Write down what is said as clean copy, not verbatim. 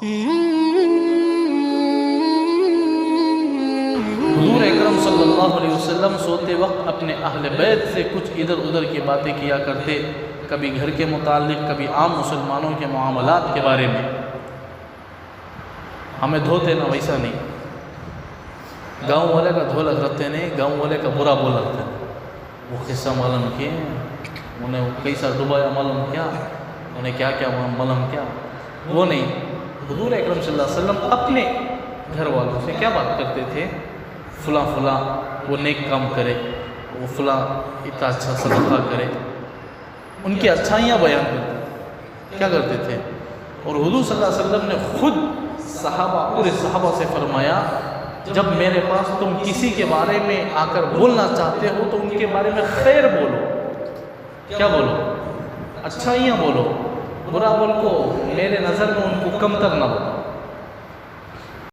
حضور اکرم صلی اللہ علیہ وسلم سوتے وقت اپنے اہل بیت سے کچھ ادھر ادھر کی باتیں کیا کرتے، کبھی گھر کے متعلق، کبھی عام مسلمانوں کے معاملات کے بارے میں۔ ہمیں دھوتے نہ ویسا نہیں، گاؤں والے کا دھو لگ رہتے نہیں، گاؤں والے کا برا بول رہتے ہیں، وہ قصہ معلوم کیے، انہیں کیسا ڈبایا معلوم کیا، انہیں کیا کیا معلوم کیا، وہ نہیں۔ حضور اکرم صلی اللہ علیہ وسلم اپنے گھر والوں سے کیا بات کرتے تھے؟ فلاں فلاں وہ نیک کام کرے، وہ فلاں اتنا اچھا صدقہ کرے، ان کی اچھائیاں بیان کرتے، کیا کرتے تھے؟ اور حضور صلی اللہ علیہ وسلم نے خود پورے صحابہ سے فرمایا، جب میرے پاس تم کسی کے بارے میں آ کر بولنا چاہتے ہو تو ان کے بارے میں خیر بولو۔ کیا بولو؟ اچھائیاں بولو، برا بول کو میرے نظر میں ان کو کمتر نہ بولو۔